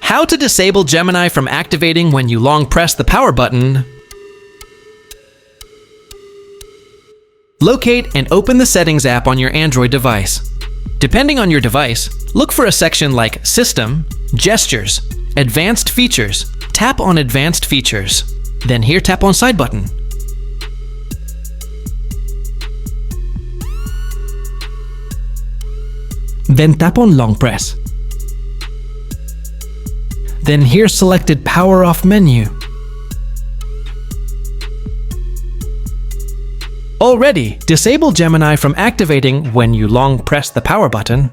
How to disable Gemini from activating when you long press the power button. Locate and open the Settings app on your Android device. Depending on your device, look for a section like System, Gestures, Advanced Features. Tap on Advanced Features. Then here tap on Side button. Then tap on Long Press. Then here selected Power Off menu. Already, disable Gemini from activating when you long press the power button.